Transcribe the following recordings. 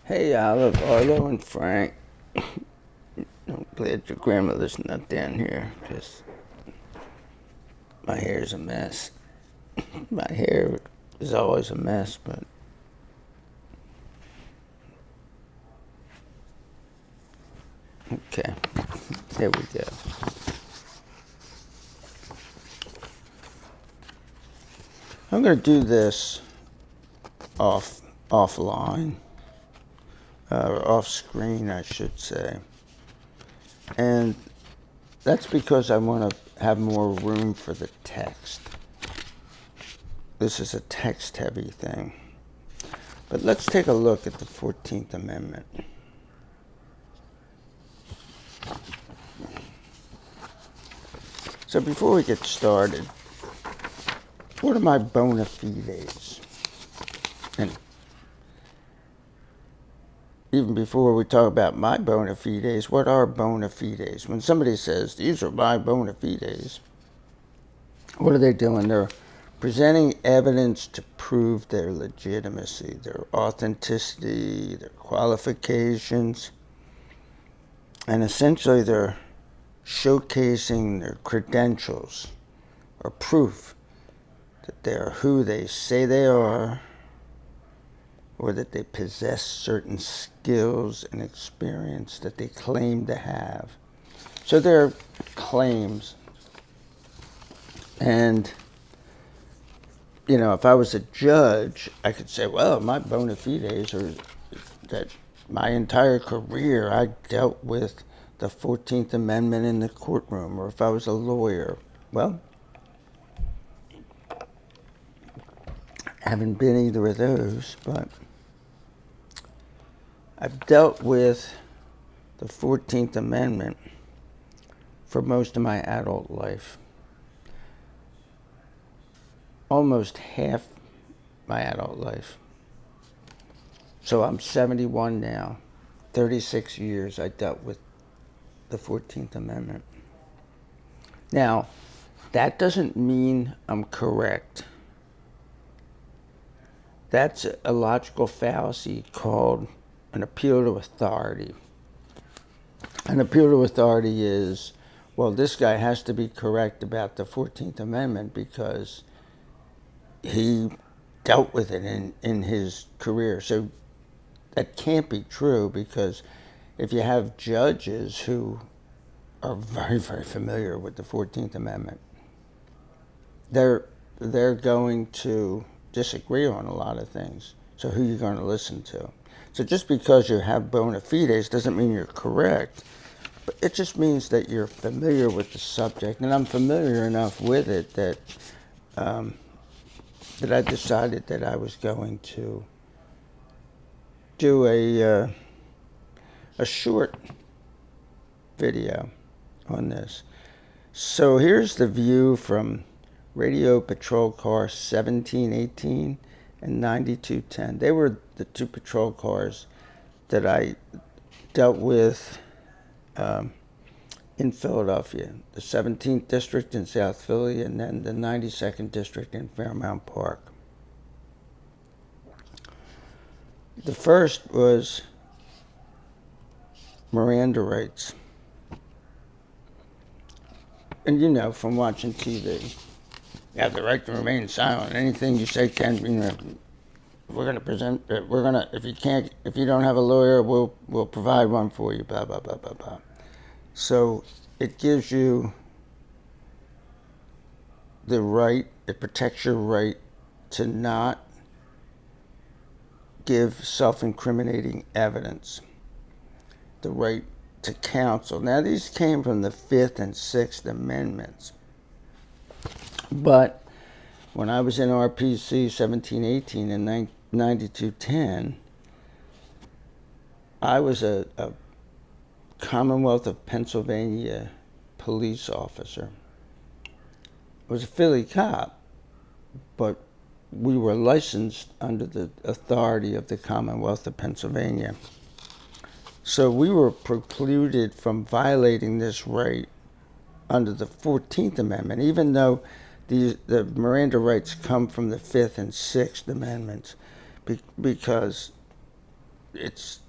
Hey, Olive, Arlo, and Frank. I'm glad your grandmother's not down here because my hair's a mess. My hair is always a mess, but okay. There we go. I'm going to do this offline, off screen, I should say. And that's because I want to have more room for the text. This is a text heavy thing. But let's take a look at the 14th Amendment. So before we get started, what are my bona fides? And even before we talk about my bona fides, what are bona fides? When somebody says, these are my bona fides, what are they doing? They're presenting evidence to prove their legitimacy, their authenticity, their qualifications, and essentially they're showcasing their credentials or proof that they are who they say they are, or that they possess certain skills and experience that they claim to have. So they're claims. And, you know, if I was a judge, I could say, well, my bona fides are that my entire career I dealt with the 14th Amendment in the courtroom. Or if I was a lawyer, well, I haven't been either of those, but I've dealt with the 14th Amendment for most of my adult life. Almost half my adult life. So I'm 71 now. 36 years I dealt with the 14th Amendment. Now, that doesn't mean I'm correct. That's a logical fallacy called an appeal to authority. An appeal to authority is, well, this guy has to be correct about the 14th Amendment because he dealt with it in his career. So that can't be true, because if you have judges who are very, very familiar with the 14th Amendment, they're going to disagree on a lot of things. So who are you going to listen to? So just because you have bona fides doesn't mean you're correct, but it just means that you're familiar with the subject. And I'm familiar enough with it that that I decided that I was going to do a short video on this. So here's the view from Radio Patrol Car 1718 and 9210. They were the two patrol cars that I dealt with in Philadelphia, the 17th District in South Philly, and then the 92nd District in Fairmount Park. The first was Miranda rights. And you know, from watching TV, you have the right to remain silent. Anything you say can be, we're going to present, we're going to, if you don't have a lawyer, we'll provide one for you, blah, blah, blah, blah, blah. So it gives you the right, it protects your right to not give self-incriminating evidence, the right to counsel. Now, these came from the 5th and 6th Amendments. But when I was in RPC 1718 and 9210, I was a Commonwealth of Pennsylvania police officer. I was a Philly cop, but we were licensed under the authority of the Commonwealth of Pennsylvania. So we were precluded from violating this right under the 14th Amendment, even though the Miranda rights come from the 5th and 6th Amendments, because it's,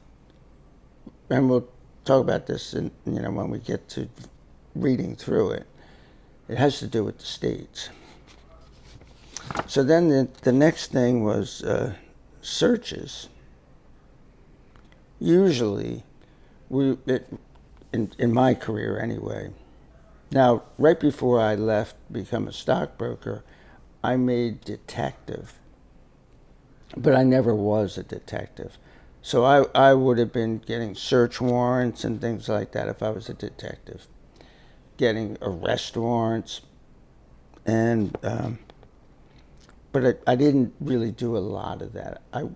and we'll talk about this in, when we get to reading through it. It has to do with the states. So then the next thing was searches. Usually, in my career anyway. Now, right before I left to become a stockbroker, I made detective, but I never was a detective. So I would have been getting search warrants and things like that if I was a detective, getting arrest warrants, and but I didn't really do a lot of that. I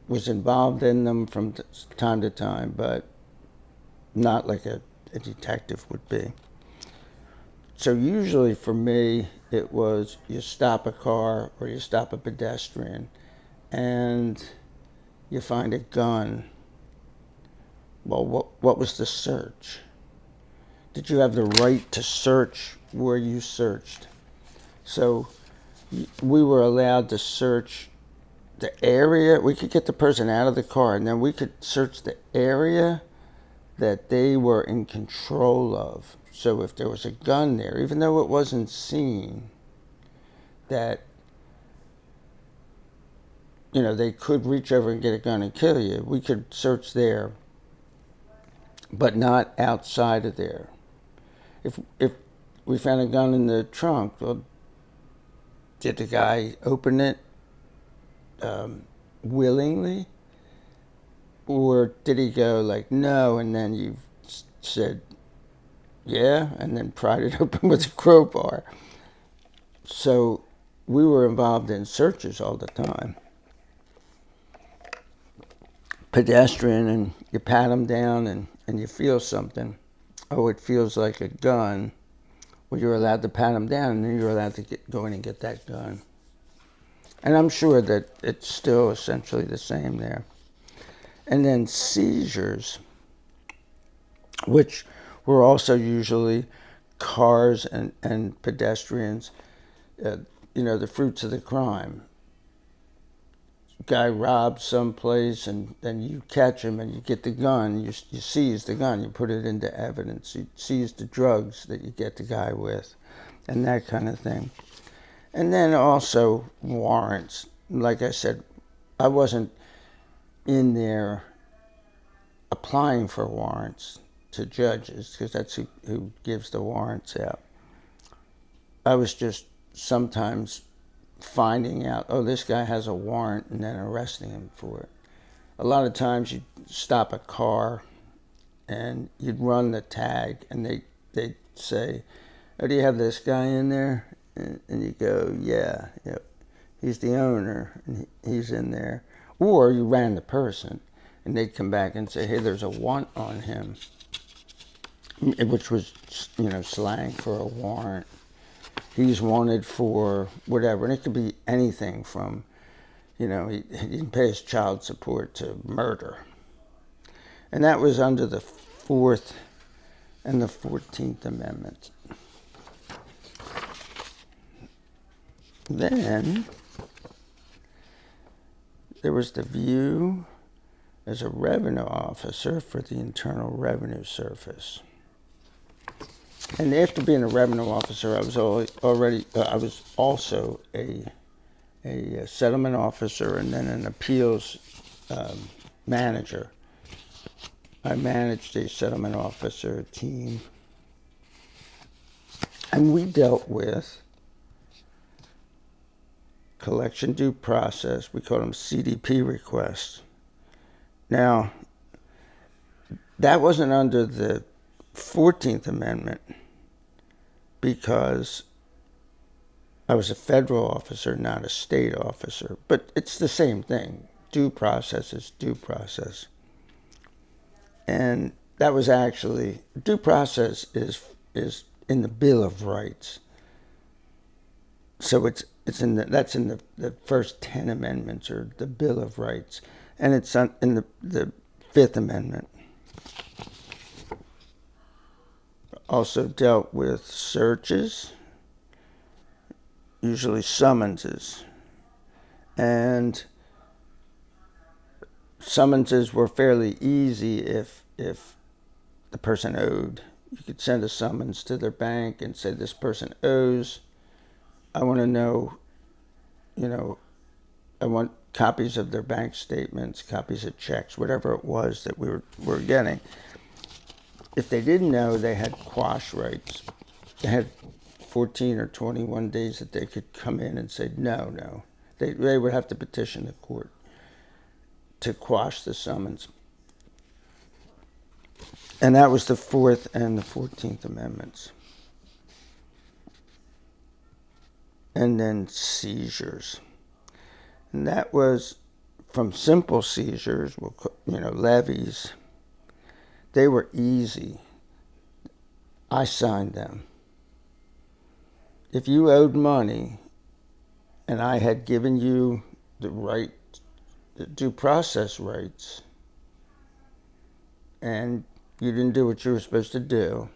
was involved in them from time to time, but not like a detective would be. So usually for me, it was you stop a car or you stop a pedestrian and you find a gun. Well, what was the search? Did you have the right to search where you searched? So we were allowed to search the area. We could get the person out of the car, and then we could search the area that they were in control of. So if there was a gun there, even though it wasn't seen, that they could reach over and get a gun and kill you, we could search there, but not outside of there. If we found a gun in the trunk, well, did the guy open it willingly, or did he go like no, and then you said yeah, and then pried it open with a crowbar? So we were involved in searches all the time. Pedestrian, and you pat them down and you feel something. Oh, it feels like a gun. Well, you're allowed to pat them down, and then you're allowed to go in and get that gun. And I'm sure that it's still essentially the same there. And then seizures, which were also usually cars and pedestrians, the fruits of the crime. Guy robs someplace, and then you catch him and you get the gun, you seize the gun, you put it into evidence, you seize the drugs that you get the guy with, and that kind of thing. And then also warrants. Like I said, I wasn't in there applying for warrants to judges, because that's who gives the warrants out. I was just sometimes finding out, oh, this guy has a warrant, and then arresting him for it. A lot of times you'd stop a car and you'd run the tag, and they'd say, oh, do you have this guy in there? And you go, yeah, he's the owner, and he's in there. Or you ran the person, and they'd come back and say, hey, there's a want on him, which was, slang for a warrant. He's wanted for whatever, and it could be anything from, he didn't pay his child support to murder. And that was under the 4th and the 14th Amendments. Then there was the view as a revenue officer for the Internal Revenue Service. And after being a revenue officer, I was also a settlement officer, and then an appeals manager. I managed a settlement officer team, and we dealt with collection due process. We call them CDP requests. Now, that wasn't under the 14th Amendment because I was a federal officer, not a state officer. But it's the same thing. Due process is due process. And that was actually, due process is in the Bill of Rights. So that's in the first 10 amendments, or the Bill of Rights. And it's in the 5th Amendment. Also dealt with searches, usually summonses, and summonses were fairly easy if the person owed. You could send a summons to their bank and say, this person owes. I want to know, I want copies of their bank statements, copies of checks, whatever it was that we were getting. If they didn't know, they had quash rights. They had 14 or 21 days that they could come in and say, no. They would have to petition the court to quash the summons. And that was the 4th and the 14th Amendments. And then seizures. And that was from simple seizures, levies. They were easy. I signed them. If you owed money and I had given you the due process rights, and you didn't do what you were supposed to do,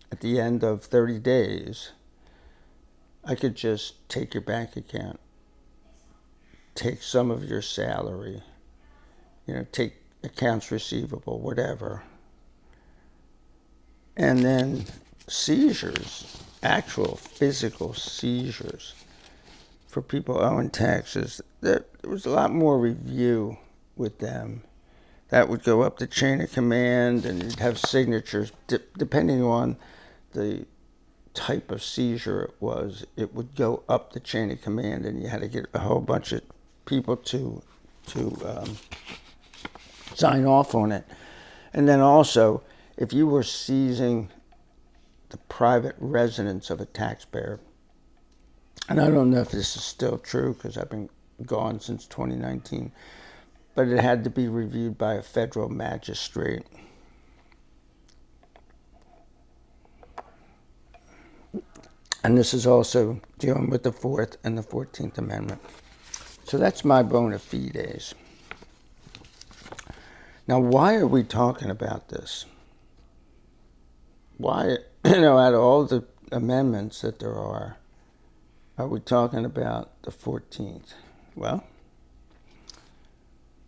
at the end of 30 days, I could just take your bank account, take some of your salary, take accounts receivable, whatever. And then seizures, actual physical seizures for people owing taxes. There was a lot more review with them. That would go up the chain of command, and you'd have signatures. Depending on the type of seizure it was, it would go up the chain of command, and you had to get a whole bunch of people to sign off on it. And then also, if you were seizing the private residence of a taxpayer, and I don't know if this is still true because I've been gone since 2019, but it had to be reviewed by a federal magistrate. And this is also dealing with the 4th and the 14th Amendment. So that's my bona fides. Now, why are we talking about this? Why, out of all the amendments that there are we talking about the 14th? Well,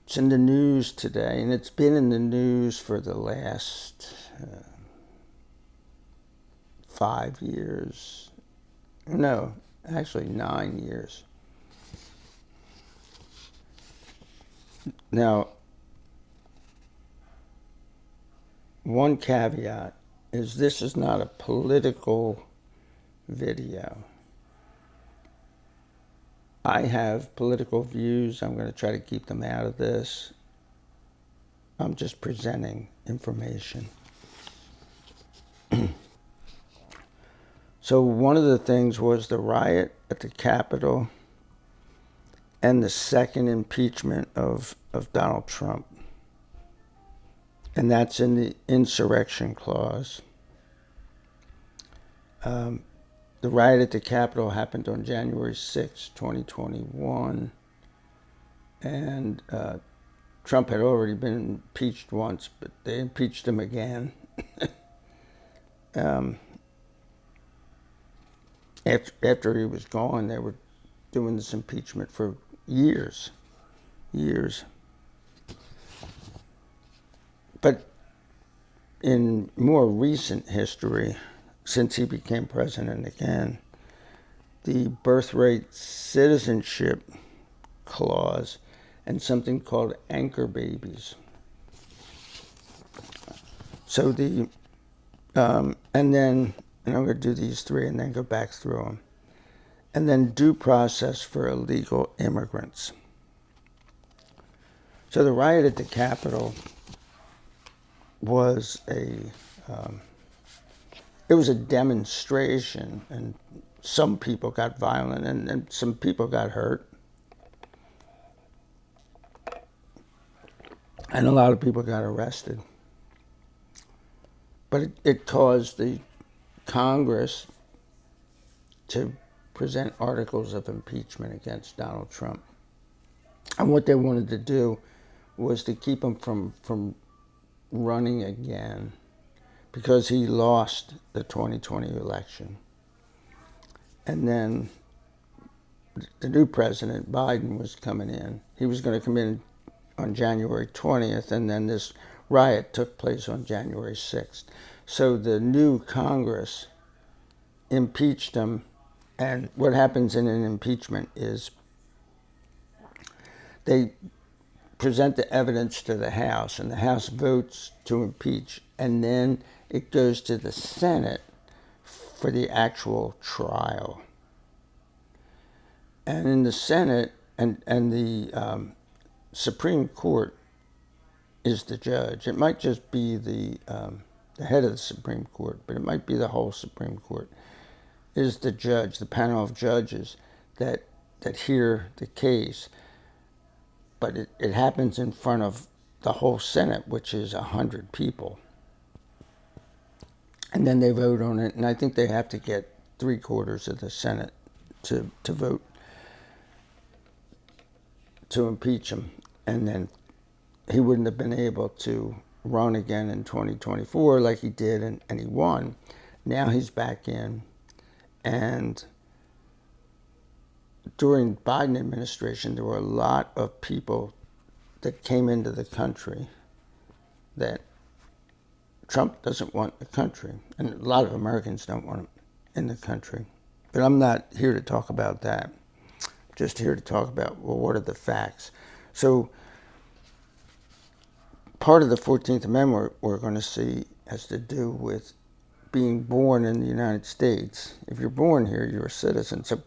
it's in the news today, and it's been in the news for the last 5 years. No, actually 9 years. Now, one caveat is this is not a political video. I have political views. I'm going to try to keep them out of this. I'm just presenting information. So one of the things was the riot at the Capitol and the second impeachment of Donald Trump. And that's in the insurrection clause. The riot at the Capitol happened on January 6, 2021. And Trump had already been impeached once, but they impeached him again. After he was gone, they were doing this impeachment for years. But in more recent history, since he became president again, the birthright citizenship clause and something called anchor babies. So and I'm going to do these three and then go back through them. And then due process for illegal immigrants. So the riot at the Capitol was it was a demonstration, and some people got violent and some people got hurt. And a lot of people got arrested. But it caused the Congress to present articles of impeachment against Donald Trump. And what they wanted to do was to keep him from running again because he lost the 2020 election. And then the new president, Biden, was coming in. He was going to come in on January 20th, and then this riot took place on January 6th. So the new Congress impeached him, and what happens in an impeachment is they present the evidence to the House, and the House votes to impeach, and then it goes to the Senate for the actual trial. And in the Senate and the Supreme Court is the judge. It might just be the head of the Supreme Court, but it might be the whole Supreme Court, is the judge, the panel of judges that hear the case. But it happens in front of the whole Senate, which is 100 people. And then they vote on it, and I think they have to get 3/4 of the Senate to vote to impeach him. And then he wouldn't have been able to run again in 2024 like he did, and he won. Now he's back in, and during Biden administration, there were a lot of people that came into the country that Trump doesn't want the country, and a lot of Americans don't want him in the country. But I'm not here to talk about that. I'm just here to talk about, well, what are the facts? So part of the 14th Amendment we're going to see has to do with being born in the United States. If you're born here, you're a citizen. So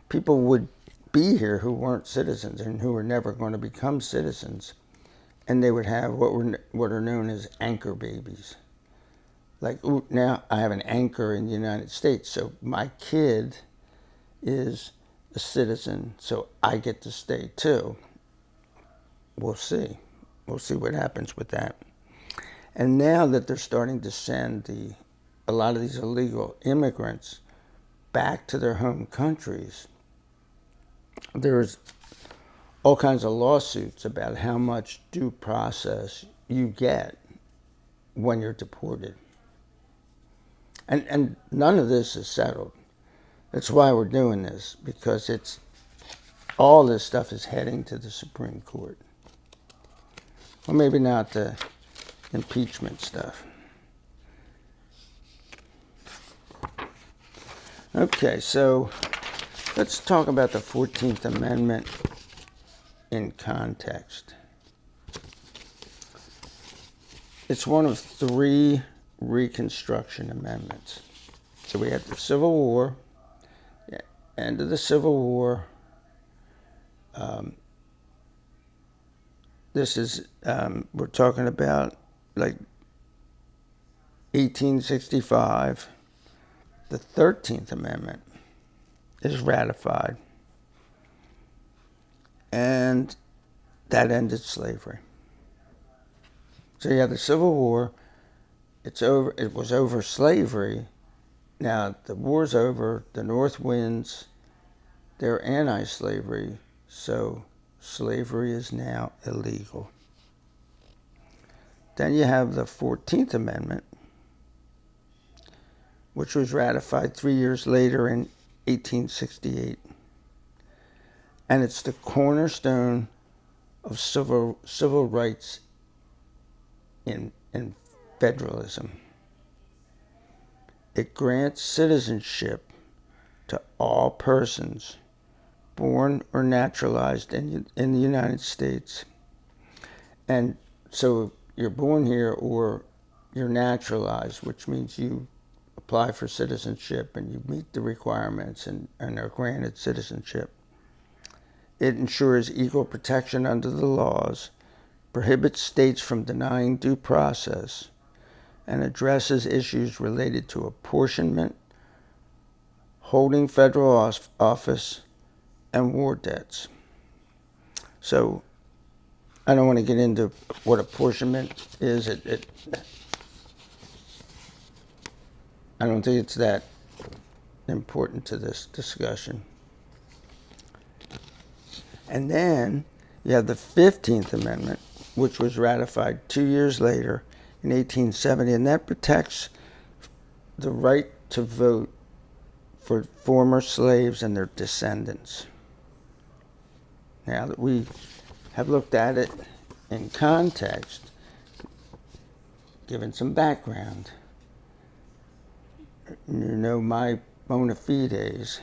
people would be here who weren't citizens and who were never going to become citizens, and they would have what are known as anchor babies. Like, ooh, now I have an anchor in the United States, so my kid is a citizen, so I get to stay too. We'll see. We'll see what happens with that. And now that they're starting to send a lot of these illegal immigrants back to their home countries, there's all kinds of lawsuits about how much due process you get when you're deported. And none of this is settled. That's why we're doing this, because all this stuff is heading to the Supreme Court. Well, maybe not the impeachment stuff. Okay, so let's talk about the 14th Amendment in context. It's one of 3 Reconstruction Amendments. So we had the Civil War, the end of the Civil War. This is, we're talking about like 1865. The 13th Amendment is ratified, and that ended slavery. So you have the Civil War. It's over. It was over slavery. Now the war's over. The North wins. They're anti-slavery, so slavery is now illegal. Then you have the 14th Amendment, which was ratified 3 years later in 1868. And it's the cornerstone of civil rights in federalism. It grants citizenship to all persons born or naturalized in the United States. And so you're born here or you're naturalized, which means you apply for citizenship and you meet the requirements and are granted citizenship. It ensures equal protection under the laws, prohibits states from denying due process, and addresses issues related to apportionment, holding federal office, and war debts. So I don't want to get into what apportionment is. I don't think it's that important to this discussion. And then you have the 15th Amendment, which was ratified 2 years later in 1870, and that protects the right to vote for former slaves and their descendants. Now that we have looked at it in context, given some background, you know my bona fides,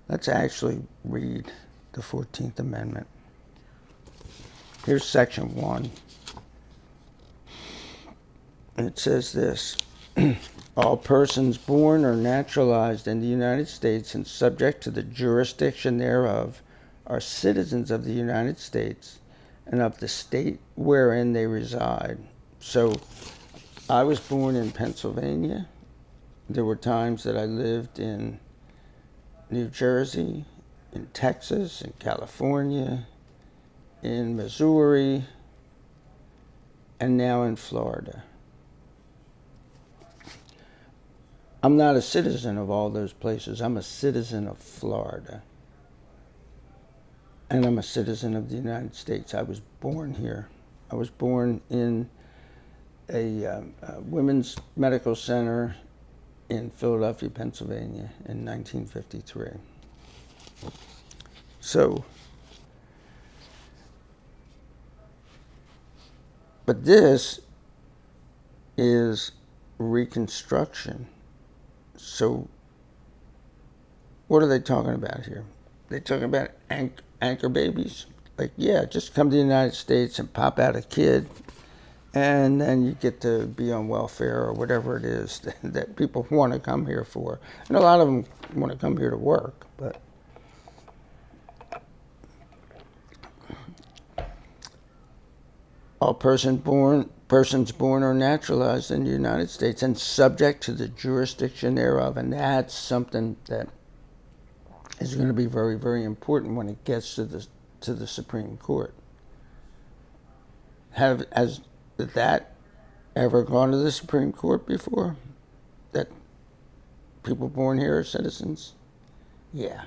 let's actually read the 14th Amendment. Here's Section 1. And it says this: all persons born or naturalized in the United States and subject to the jurisdiction thereof are citizens of the United States and of the state wherein they reside. So I was born in Pennsylvania. There were times that I lived in New Jersey, in Texas, in California, in Missouri, and now in Florida. I'm not a citizen of all those places. I'm a citizen of Florida. And I'm a citizen of the United States. I was born here. I was born in a women's medical center in Philadelphia, Pennsylvania in 1953. So, but this is Reconstruction. So, what are they talking about here? They talking about anchor babies? Like, yeah, just come to the United States and pop out a kid, and then you get to be on welfare or whatever it is that people want to come here for. And a lot of them want to come here to work, but all persons born or naturalized in the United States and subject to the jurisdiction thereof. And that's something that is going to be very, very important when it gets to the Supreme Court. Has that ever gone to the Supreme Court before? That people born here are citizens? Yeah.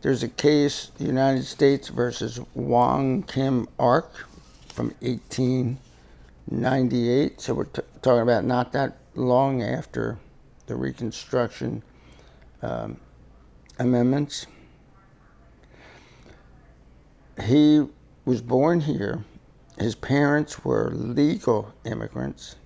There's a case, the United States versus Wong Kim Ark from 1898. So we're talking about not that long after the Reconstruction amendments. He was born here. His parents were legal immigrants.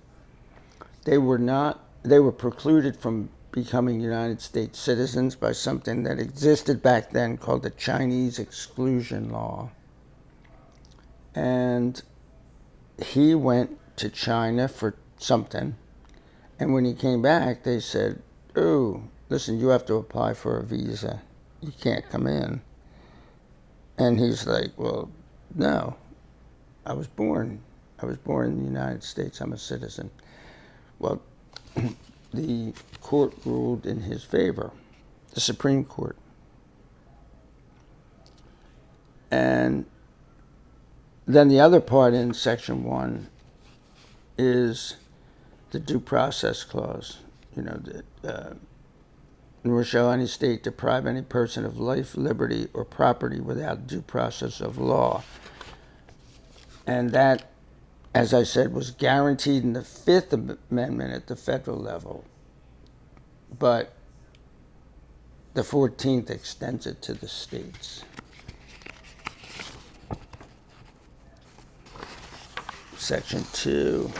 They were precluded from becoming United States citizens by something that existed back then called the Chinese Exclusion Law. And he went to China for something. And when he came back, they said, oh, listen, you have to apply for a visa. You can't come in. And he's like, well, no, I was born in the United States. I'm a citizen. Well, the court ruled in his favor, the Supreme Court. And then the other part in Section 1 is the Due Process Clause. You know, nor shall any state deprive any person of life, liberty, or property without due process of law. And that, as I said, was guaranteed in the Fifth Amendment at the federal level. But the 14th extends it to the states. Section 2.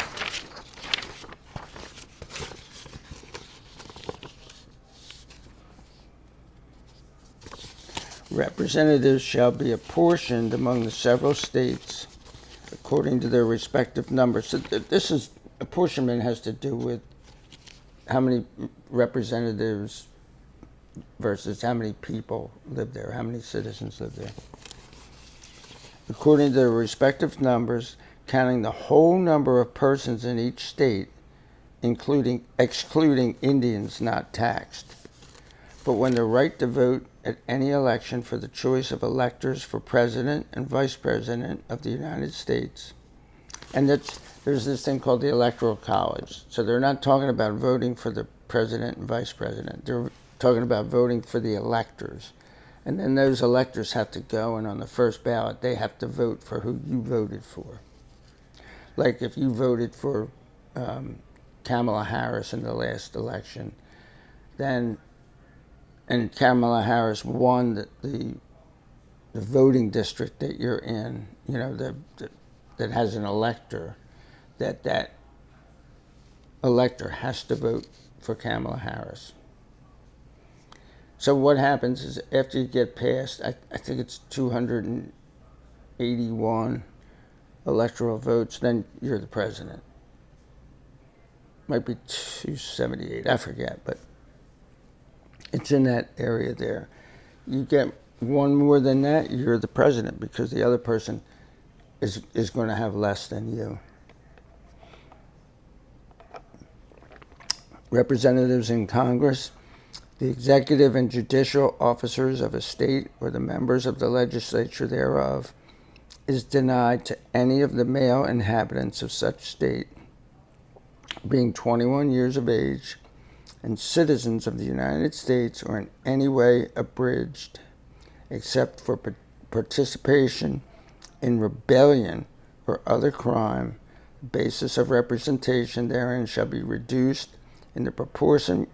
Representatives shall be apportioned among the several states according to their respective numbers. So apportionment has to do with how many representatives versus how many people live there, how many citizens live there. According to their respective numbers, counting the whole number of persons in each state, excluding Indians not taxed. But when the right to vote at any election for the choice of electors for president and vice president of the United States, and there's this thing called the Electoral College. So they're not talking about voting for the president and vice president. They're talking about voting for the electors. And then those electors have to go, and on the first ballot, they have to vote for who you voted for. Like if you voted for Kamala Harris in the last election, and Kamala Harris won the voting district that you're in, you know, the that has an elector, that elector has to vote for Kamala Harris. So what happens is after you get past, I think it's 281 electoral votes, then you're the president. Might be 278, I forget, but it's in that area there. You get one more than that, you're the president, because the other person is going to have less than you. Representatives in Congress, the executive and judicial officers of a state or the members of the legislature thereof is denied to any of the male inhabitants of such state, being 21 years of age and citizens of the United States, or in any way abridged, except for participation in rebellion or other crime. The basis of representation therein shall be reduced in the proportion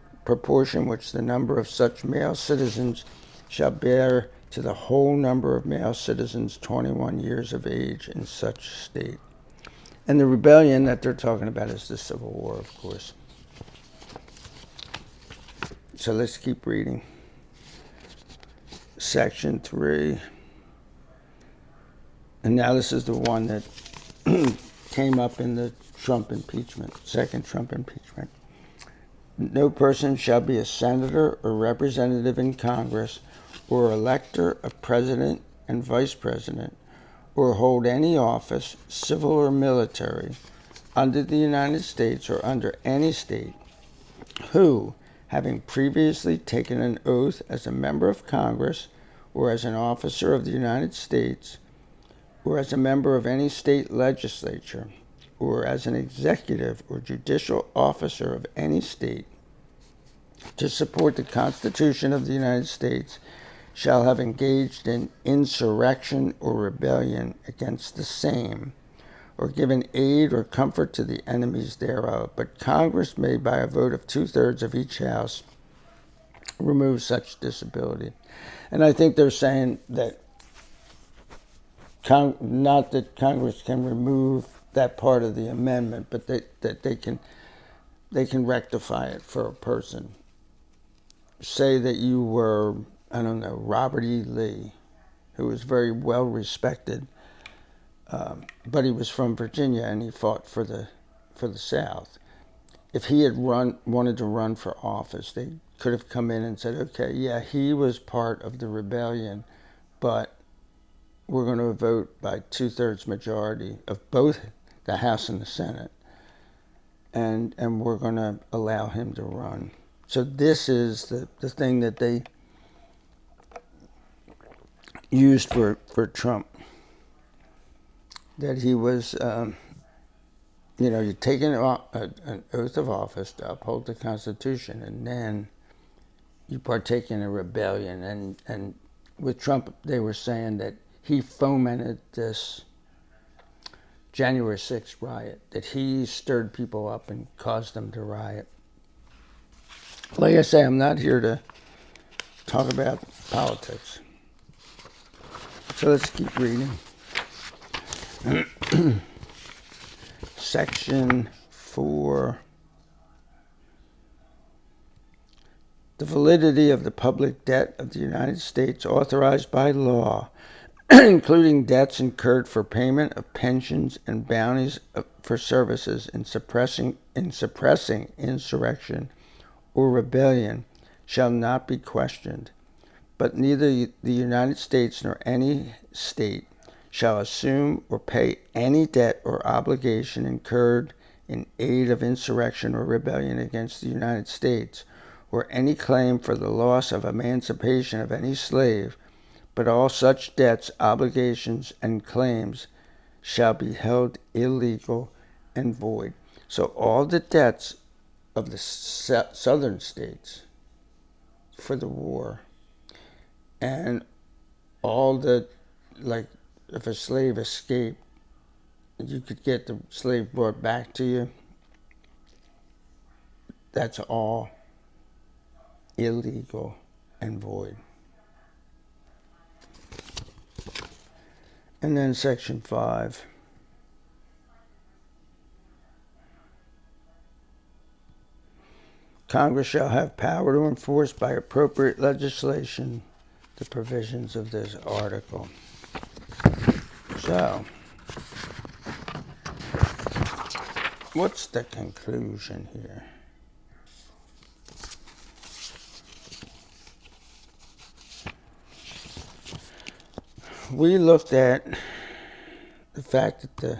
which the number of such male citizens shall bear to the whole number of male citizens 21 years of age in such state. And the rebellion that they're talking about is the Civil War, of course. So let's keep reading. Section 3. And now this is the one that came up in the Trump impeachment, second Trump impeachment. No person shall be a senator or representative in Congress or elector of president and vice president or hold any office, civil or military, under the United States or under any state, who, having previously taken an oath as a member of Congress or as an officer of the United States or as a member of any state legislature or as an executive or judicial officer of any state, to support the Constitution of the United States, shall have engaged in insurrection or rebellion against the same, or given aid or comfort to the enemies thereof. But Congress may, by a vote of 2/3 of each house, remove such disability. And I think they're saying that not that Congress can remove that part of the amendment, but that they can rectify it for a person. Say that you were, I don't know, Robert E. Lee, who was very well respected, but he was from Virginia and he fought for the South. If he had wanted to run for office, they could have come in and said, okay, yeah, he was part of the rebellion, but we're going to vote by 2/3 majority of both the House and the Senate, and we're going to allow him to run. So this is the thing that they used for Trump, that he was, you take an oath of office to uphold the Constitution, and then you partake in a rebellion. And with Trump, they were saying that he fomented this January 6th riot, that he stirred people up and caused them to riot. Like I say, I'm not here to talk about politics. So let's keep reading. Section 4. The validity of the public debt of the United States authorized by law, including debts incurred for payment of pensions and bounties for services in suppressing insurrection or rebellion, shall not be questioned, but neither the United States nor any state shall assume or pay any debt or obligation incurred in aid of insurrection or rebellion against the United States, or any claim for the loss of emancipation of any slave, but all such debts, obligations, and claims shall be held illegal and void. So all the debts of the southern states for the war, and all the, like, if a slave escaped, you could get the slave brought back to you. That's all illegal and void. And then Section 5. Congress shall have power to enforce by appropriate legislation the provisions of this article. So, what's the conclusion here? We looked at the fact that the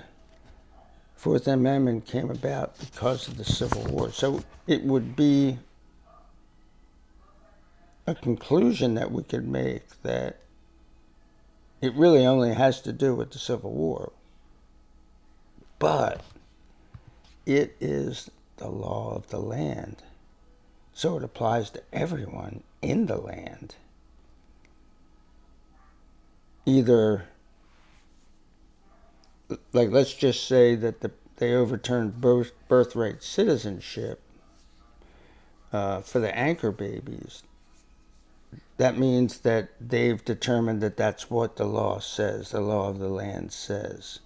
Fourth Amendment came about because of the Civil War. So it would be a conclusion that we could make that it really only has to do with the Civil War. But it is the law of the land. So it applies to everyone in the land. Either, like, let's just say that they overturned birthright citizenship for the anchor babies. That means that they've determined that that's what the law says, the law of the land says.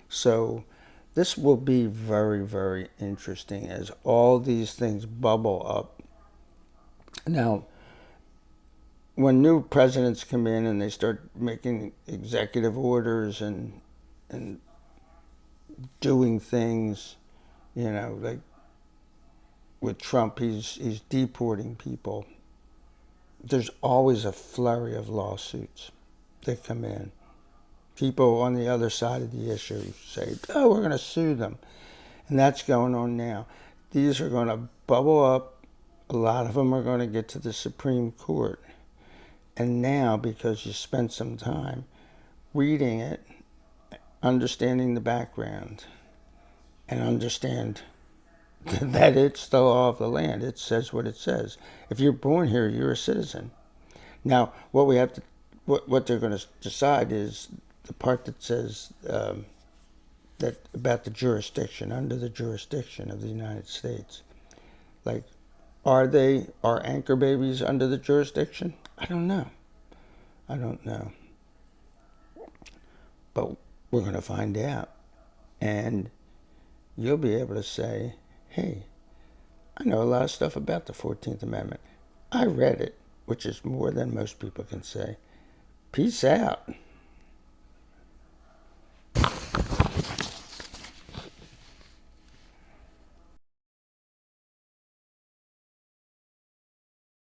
So this will be very, very interesting as all these things bubble up. Now, when new presidents come in and they start making executive orders and doing things, you know, like with Trump, he's deporting people. There's always a flurry of lawsuits that come in. People on the other side of the issue say, oh, we're going to sue them. And that's going on now. These are going to bubble up. A lot of them are going to get to the Supreme Court. And now, because you spent some time reading it, understanding the background, and understand that it's the law of the land. It says what it says. If you're born here, you're a citizen. Now, what we have to, what they're going to decide is the part that says that about the jurisdiction, under the jurisdiction of the United States. Like, are anchor babies under the jurisdiction? I don't know. But we're going to find out. And you'll be able to say, hey, I know a lot of stuff about the 14th Amendment. I read it, which is more than most people can say. Peace out.